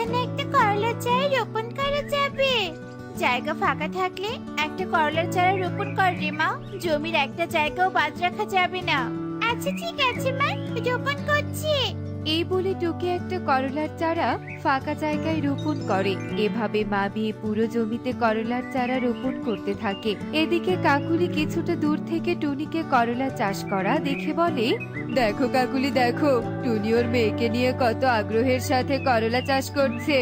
এখানে একটা করলার চারা রোপণ করা যাবে। জায়গা ফাঁকা থাকলে একটা করলার চারা রোপণ কর রে মা। জমির একটা জায়গাও বাদ রাখা যাবে না। আচ্ছা ঠিক আছে মা, রোপণ করছি। এই বলে টুকি একটা করলার চারা ফাঁকা জায়গায় রোপণ করে। এভাবে মা মেয়ে পুরো জমিতে করলার চারা রোপণ করতে থাকে। এদিকে কাকুলি কিছুটা দূর থেকে টুনিকে করলা চাষ করা দেখে বলে, দেখো কাকুলি দেখো, টুনি ওর মেয়েকে নিয়ে কত আগ্রহের সাথে করলা চাষ করছে।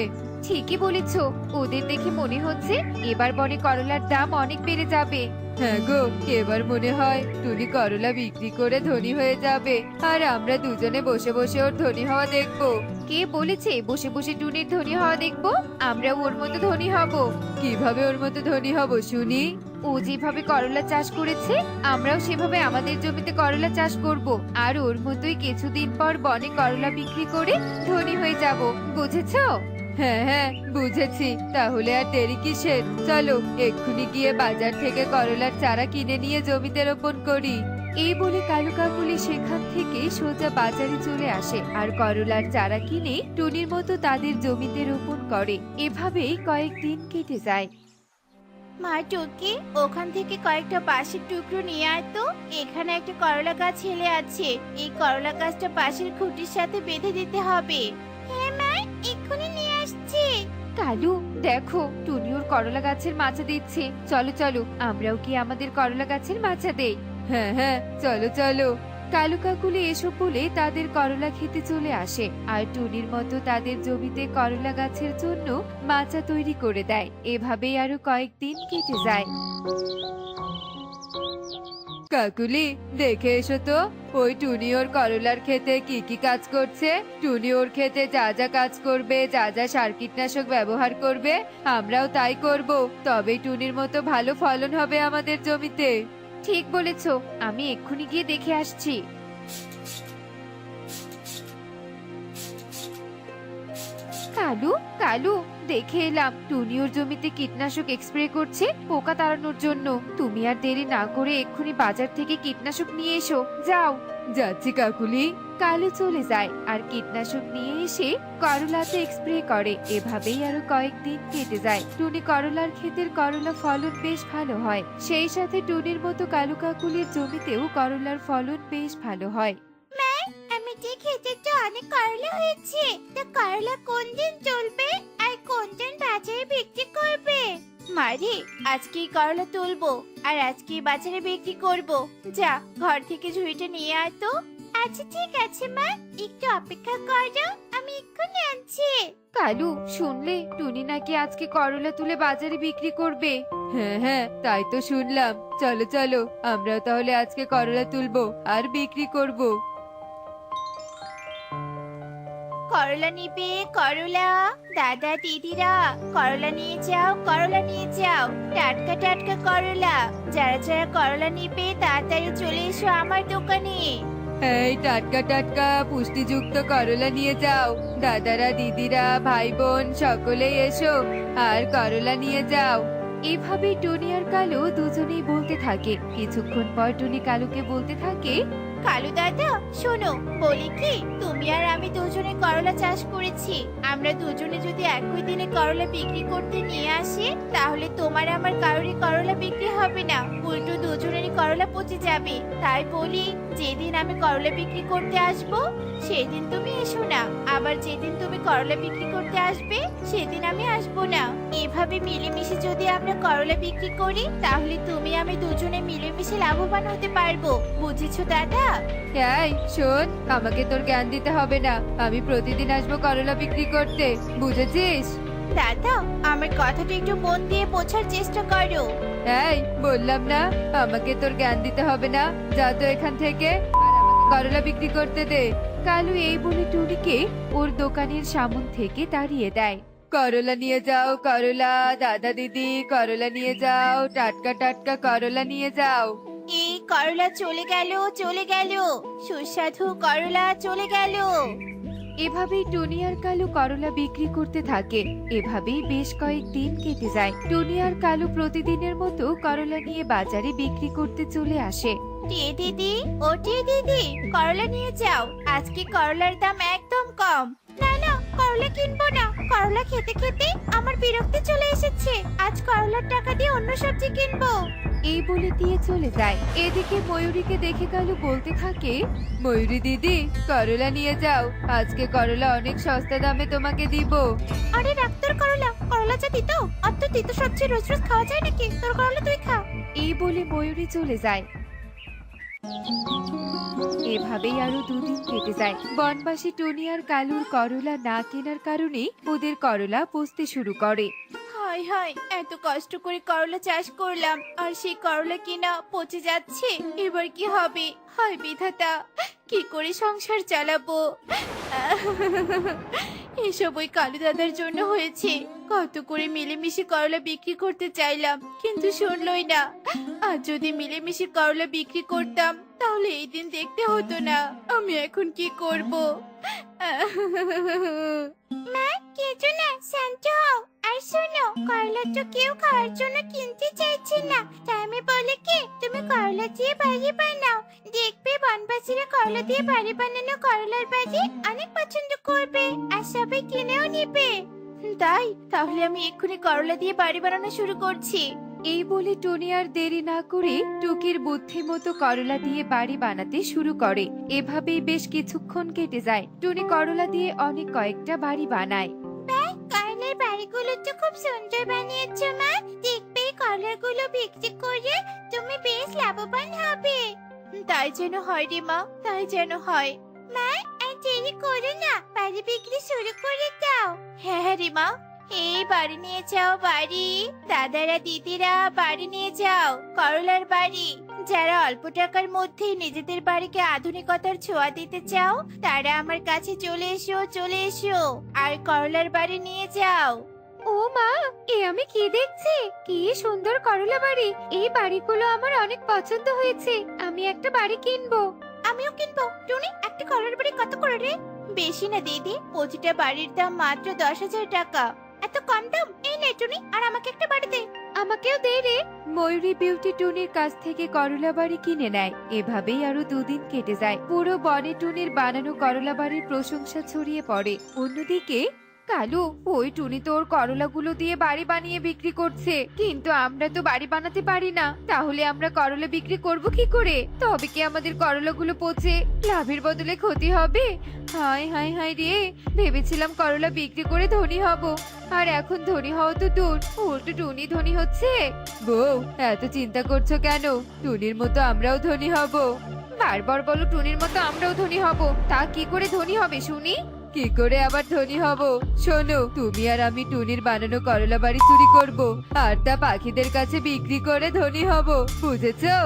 ঠিকই বলেছ, ওদের দেখে মনে হচ্ছে এবার বনে করলার দাম অনেক বেড়ে যাবে। হ্যাঁ গো, এবার মনে হয় টুনি করলা বিক্রি করে ধনী হয়ে যাবে, আর আমরা দুজনে বসে বসে ওর ধনী হওয়া দেখবো। কে বলেছে বসে বসে টুনির ধনী হওয়া দেখবো? আমরাও ওর মতো ধনী হব। কিভাবে ওর মতো ধনী হব শুনি? ও যেভাবে করলা চাষ করেছে আমরাও সেভাবে আমাদের জমিতে করলা চাষ করব, আর ওর মতোই কিছুদিন পর বনে করলা বিক্রি করে ধনী হয়ে যাব। বুঝেছো? হ্যাঁ হ্যাঁ বুঝেছি। তাহলে আর দেরি কিসের? চলো এক্ষুনি গিয়ে বাজার থেকে করলার চারা কিনে নিয়ে জমিতে রোপণ করি। এই বলে কালু কাকুলি সেখান থেকে সোজা বাজারে চলে আসে আর করলার চারা কিনে টুনির মতো তাদের জমিতে রোপণ করে। এভাবেই কয়েকদিন কেটে যায়। মা টুকি, ওখান থেকে কয়েকটা বাঁশের টুকরো নিয়ে আয় তো। এখানে একটা করলা গাছ হেলে আছে, এই করলা গাছটা বাঁশের খুঁটির সাথে বেঁধে দিতে হবে। হ্যাঁ মা, এক্ষুনি নিয়ে আসছি। কালু দেখো, টুনি ওর করলা গাছের মাচা দিচ্ছে। চলো চলো আমরাও কি আমাদের করলা গাছের মাচা দেই? হ্যাঁ হ্যাঁ চলো চলো। কালু কাকুলি এসব বলে তাদের করলা খেতে চলে আসে আর টুনির মতো তাদের জমিতে করলা গাছের জন্য মাচা তৈরি করে দেয়। এভাবেই আরো কয়েকদিন কেটে যায়। কাকুলি দেখে এসো তো, ওই টুনি ওর করলার ক্ষেতে কি কি কাজ করছে। টুনি ওর ক্ষেতে যা যা কাজ করবে, যা যা সার কীটনাশক ব্যবহার করবে, আমরাও তাই করব। তবেই টুনির মতো ভালো ফলন হবে আমাদের জমিতে। ঠিক বলেছ, আমি এক্ষুনি গিয়ে দেখে আসছি। কালু কালু দেখে এলাম, টুনি ওর জমিতে কীটনাশক স্প্রে করছে পোকা তাড়ানোর জন্য। তুমি আর দেরি না করে এক্ষুনি বাজার থেকে কীটনাশক নিয়ে এসো, যাও। যাচ্ছি কাকুলি। কালু চলে যায় আর কীটনাশক নিয়ে এসে করলাতে স্প্রে করে। এভাবেই আরো কয়েকদিন কেটে যায়। টুনি করলার ক্ষেতের করলা ফলন বেশ ভালো হয়, সেই সাথে টুনির মতো কালু কাকুলির জমিতেও করলার ফলন বেশ ভালো হয়। মা, আমি যে খেতে তো অনেক করলা হয়েছে, তা করলা কোন দিন চলবে আর কোন দিন বাজারে বিক্রি করবে? মারি, আজকেই করলা তুলবো আর আজকেই বাজারে বিক্রি করব। যা, ঘর থেকে ঝুড়িটা নিয়ে আয় তো। আচ্ছা ঠিক আছে মা, একটু অপেক্ষা করো, আমি এক্ষুনি আনছি। কালু শুনলে টুনি নাকি আজকে করলা তুলে বাজারে বিক্রি করবে? হ্যাঁ হ্যাঁ তাই তো শুনলাম। চলো চলো আমরাও তাহলে আজকে করলা তুলবো আর বিক্রি করব। করলা নিবে করলা? দাদা দিদিরা, করলা নিয়ে যাও, করলা নিয়ে যাও, টাটকা টাটকা করলা। যারা যারা করলা নিবে তাড়াতাড়ি চলে এসো আমার দোকানে। এই টাটকা টাটকা পুষ্টিযুক্ত করলা নিয়ে যাও। দাদারা দিদিরা ভাই বোন সকলেই এসো আর করলা নিয়ে যাও। এভাবে টুনি আর কালু দুজনেই বলতে থাকে। কিছুক্ষণ পর টুনি কালুকে বলতে থাকে, কালু দাদা শোনো, বলি কি, তুমি আর আমি দুজনে করলা চাষ করেছি। আমরা দুজনে যদি একই দিনে করলা বিক্রি করতে নিয়ে আসি, তাহলে তোমার আমার কারোরই করলা বিক্রি হবে না, উল্টো দুজনেরই করলা পচে যাবে। তাই বলি, যেদিন আমি করলা বিক্রি করতে আসব সেদিন তুমি এসো না, আবার যেদিন তুমি করলা বিক্রি করতে আসবে সেদিন আমি আসবো না। এভাবে মিলেমিশে যদি আমরা করলা বিক্রি করি, তাহলে তুমি আমি দুজনে মিলেমিশে লাভবান হতে পারবো। বুঝেছো দাদা? এই শোন, আমাকে তোর জ্ঞান দিতে হবে না। আমি প্রতিদিন আসবো করলা বিক্রি করতে, বুঝেছিস? দাদা, আমার কথাটা একটু মন দিয়ে বোঝার চেষ্টা করো। এই বললাম না, আমাকে তোর জ্ঞান দিতে হবে না। যা তো এখান থেকে, আর আমাকে করলা বিক্রি করতে দে। কালু এই বলে টুনিকে ওর দোকানের সামন থেকে তাড়িয়ে দেয়। করলা নিয়ে যাও করলা, দাদা দিদি করলা নিয়ে যাও, টাটকা টাটকা করলা নিয়ে যাও। এই করলা চলে গেল, চলে গেল, সুস্বাদু করলা চলে গেল। এভাবেই টুনি আর কালু করলা বিক্রি করতে থাকে। এভাবেই বেশ কয়েকদিন কেটে যায়। টুনি আর কালু প্রতিদিনের মতো করলা নিয়ে বাজারে বিক্রি করতে চলে আসে। টিয়ে দিদি, ও টিয়ে দিদি, করলা নিয়ে যাও, আজকে করলার দাম একদম কম। না না, করলা কিনবো না। করলা খেতে খেতে আমার বিরক্তি চলে এসেছে। আজ করলার টাকা দিয়ে অন্য সবজি কিনবো। এই বলে দিয়ে চলে যায়। এদিকে ময়ূরীকে দেখে কালু বলতে থাকে, ময়ূরী দিদি, করলা নিয়ে যাও, আজকে করলা অনেক সস্তা দামে তোমাকে দিব। আরে রাখ তোর করলা, করলা যা দিত। আর তো তিতো সবজি রোজ রোজ খাওয়া যায় নাকি? তোর করলা তুই খা। এই বলে ময়ূরী চলে যায়। এভাবেই আরো দুদিন কেটে যায়। বনবাসী টুনি আর কালুর করলা না কেনার কারণে ওদের করলা পচতে শুরু করে। হায় হায়, এত কষ্ট করে করলা চাষ করলাম আর সেই করলা কিনা পচে যাচ্ছে। এবার কি হবে? হায় বিধাতা, কি করে সংসার চালাবো? এসব ওই কালু দাদার জন্য হয়েছে। কত করে মিলেমিশে করলা বিক্রি করতে চাইলাম, কিন্তু শুনলই না। আর যদি মিলেমিশে করলা বিক্রি করতাম তাহলে এই দিন দেখতে হতো না। আমি এখন কি করব? মা, কিছু না, শান্ত হও। আর শোনো, করলা তো কেউ খাওয়ার জন্য কিনতে চাইছে না। তাই আমি বলি কি, তুমি করলা দিয়ে বাড়ি বানাও। দেখবে বনবাসীরা করলা দিয়ে বাড়ি বানানো করলার বাড়ি অনেক পছন্দ করবে আর সবাই কিনেও নেবে। তাই তাহলে আমি এক্ষুনি করলা দিয়ে বাড়ি বানানো শুরু করছি। এই বলে টুনি আর দেরি না করে টুকির বুদ্ধি মতো করলা দিয়ে বাড়ি বানাতে শুরু করে। এভাবেই বেশ কিছুক্ষণ কেটে যায়। টুনি করলা দিয়ে অনেক কয়েকটা বাড়ি বানায়। করলার বাড়িগুলো তো খুব সুন্দর বানিয়েছো মা। দেখবে করলাগুলো বিক্রি করে তুমি বেশ লাভবান হবে। তাই যেন হয় রে মা, তাই যেন হয়। মা, আর দেরি করো না, বাড়ি বিক্রি শুরু করে দাও। হ্যাঁ হ্যাঁ রে মা, এই বাড়ি নিয়ে যাও বাড়ি। দাদারা দিদিরা বাড়ি নিয়ে যাও, করলার বাড়ি। যারা অল্প টাকার মধ্যে নিজেদের বাড়িকে আধুনিকতার ছোঁয়া দিতে চাও তারা আমার কাছে চলে এসো, চলে এসো আর করলার বাড়ি নিয়ে যাও। ও মা, এ আমি কি দেখছি? কি সুন্দর করলা বাড়ি! এই বাড়িগুলো আমার অনেক পছন্দ হয়েছে। আমি একটা বাড়ি কিনবো। আমিও কিনবো। টুনি, একটা করলার বাড়ি কত করে রে? বেশি না দিদি, প্রতিটা বাড়ির দাম মাত্র 10,000 টাকা। এত কম দাম? এই নে টুনি, আর আমাকে একটা বাড়ি দে। আমাকেও দে রে। ময়ূরী বিউটি টুনির কাছ থেকে করলা বাড়ি কিনে নেয়। এভাবেই আরো দুদিন কেটে যায়। পুরো বনে টুনির বানানো করলা বাড়ির প্রশংসা ছড়িয়ে পড়ে। অন্যদিকে কালু, ওই টুনি তো ওর করলাগুলো দিয়ে বাড়ি বানিয়ে বিক্রি করছে, কিন্তু আমরা তো বাড়ি বানাতে পারি না। তাহলে আমরা করলা বিক্রি করব কি করে? তবে কি আমাদের করলাগুলো পচে লাভের বদলে ক্ষতি হবে? হায় হায় হায় রে, ভেবেছিলাম করলা বিক্রি করে ধনী হব, আর এখন ধনী হওয়া তো দূর, উল্টো টুনি ধনী হচ্ছে। বউ, এত চিন্তা করছো কেন? টুনির মতো আমরাও ধনী হব। বারবার বলো টুনির মতো আমরাও ধনী হব। তা কি করে ধনী হবে শুনি? কি করে আবার ধনী হব? শোনো, তুমি আর আমি টুনির বানানো করলা বাড়ি চুরি করব, আর তা পাখিদের কাছে বিক্রি করে ধনী হব। বুঝেছো?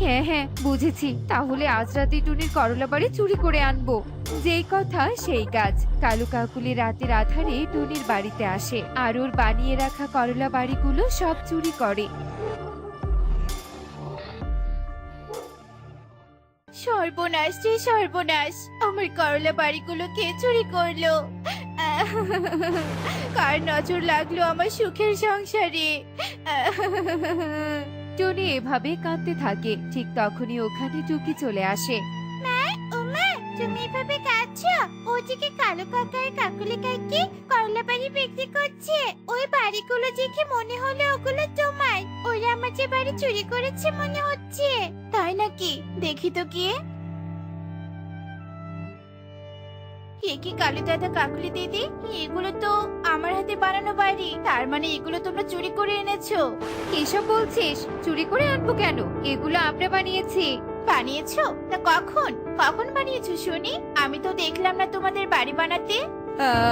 হ্যাঁ হ্যাঁ, বুঝেছি। তাহলে আজ রাতে টুনির করলা বাড়ি চুরি করে আনবো। যেই কথা সেই কাজ। কালু কাকুলি রাতের আধারে টুনির বাড়িতে আসে আর ওর বানিয়ে রাখা করলা বাড়িগুলো সব চুরি করে। সর্বনাশ রে সর্বনাশ, আমার করলা বাড়িগুলো কে চুরি করলো? কার নজর লাগলো আমার সুখের সংসারে? টুনি এভাবে কাঁদতে থাকে। ঠিক তখনই ওখানে টুকি চলে আসে। ও মা, তুমি এভাবে কাঁদছো? ওদিকে কালো কাকা আর কাকুলি কাকি করলা বাড়ি বিক্রি করছে। ওই বাড়িগুলো দেখে মনে হলো ওগুলো তোমার। ওরা আমার যে বাড়ি চুরি করেছে মনে হচ্ছে। তাই নাকি? দেখি তো গিয়ে। এ কি কালু দাদা, কাকুলি দিদি, এগুলো তো আমার হাতে বানানো বাড়ি। তার মানে এগুলো তোমরা চুরি করে এনেছো? এসব বলছিস? চুরি করে আনবো কেন? এগুলো আমরা বানিয়েছি। বানিয়েছো? তা কখন কখন বানিয়েছো শুনি? আমি তো দেখলাম না তোমাদের বাড়ি বানাতে।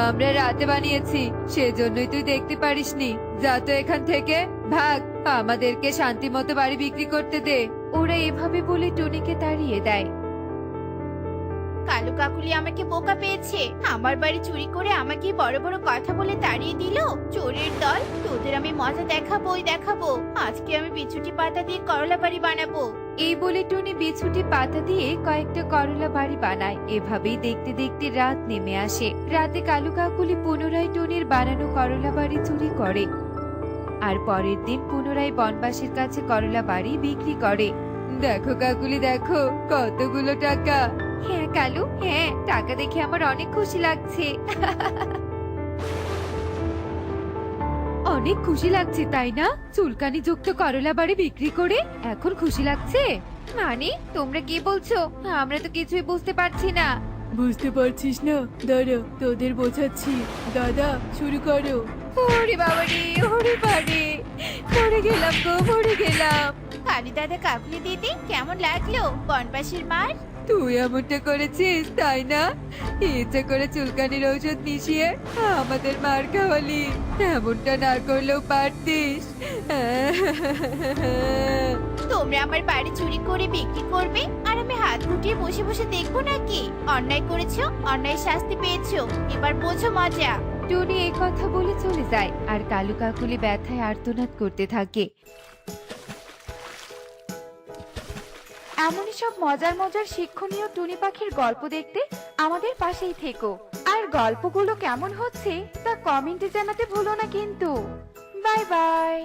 আমরা রাতে বানিয়েছি, সেজন্যই তুই দেখতে পারিসনি। যা তো এখান থেকে, ভাগ। আমাদেরকে শান্তি মতো বাড়ি বিক্রি করতে দে। ওরা এভাবে বলে টুনিকে তাড়িয়ে দেয়। কালু কাকুলি আমাকে বোকা পেয়েছে। আমার বাড়ি চুরি করে আমাকে বড় বড় কথা বলে তাড়িয়ে দিল। চোরের দল, তোদের আমি মজা দেখাবোই দেখাবো। আজকে আমি বিছুটি পাতা দিয়ে করলা বাড়ি বানাবো। এই বলে টুনি বিছুটি পাতা দিয়ে কয়েকটা করলা বাড়ি বানায়। এভাবেই দেখতে দেখতে রাত নেমে আসে। রাতে কালু কাকুলি পুনরায় টুনির বানানো করলা বাড়ি চুরি করে আর পরের দিন পুনরায় বনবাসীর কাছে করলা বাড়ি বিক্রি করে। দেখো কাকুলি, দেখো কতগুলো টাকা। হ্যাঁ কালু, হ্যাঁ টাকা দেখে আমার অনেক খুশি লাগছে। অনেক খুশি লাগছে তাই না? চুলকানি যুক্ত করলা বাড়ি বিক্রি করে এখন খুশি লাগছে? মানে তোমরা কি বলছো? আমরা তো কিছুই বুঝতে পারছি না। বুঝতে পারছিস না? দাঁড়া, তোদের বোঝাচ্ছি। দাদা, শুরু করো। ওরে বাবারে, ওরে বাবারে, মরে গেলাম গো, মরে গেলাম। কালু দাদা কাকুলি দিদি কেমন লাগলো বনবাসীর মার? তুই এমনটা করেছিস তাই না? ইচ্ছে করে চুলকানির ঔষধ মিশিয়ে আমাদের মার খাওয়ালি। এমনটা না করলেও পারতিস। তোমরা আমার বাড়ি চুরি করে বিক্রি করবে আর আমি হাত গুটিয়ে বসে বসে দেখবো নাকি? অন্যায় করেছো, অন্যায় শাস্তি পেয়েছো, এবার বোঝো মজা। টুনি এই কথা বলে চলে যায় আর কালু কাকুলি ব্যথায় আর্তনাদ করতে থাকে। এমনই সব মজার মজার শিক্ষণীয় টুনি পাখির গল্প দেখতে আমাদের পাশেই থেকো। আর গল্পগুলো কেমন হচ্ছে তা কমেন্টে জানাতে ভুলো না কিন্তু। Bye bye.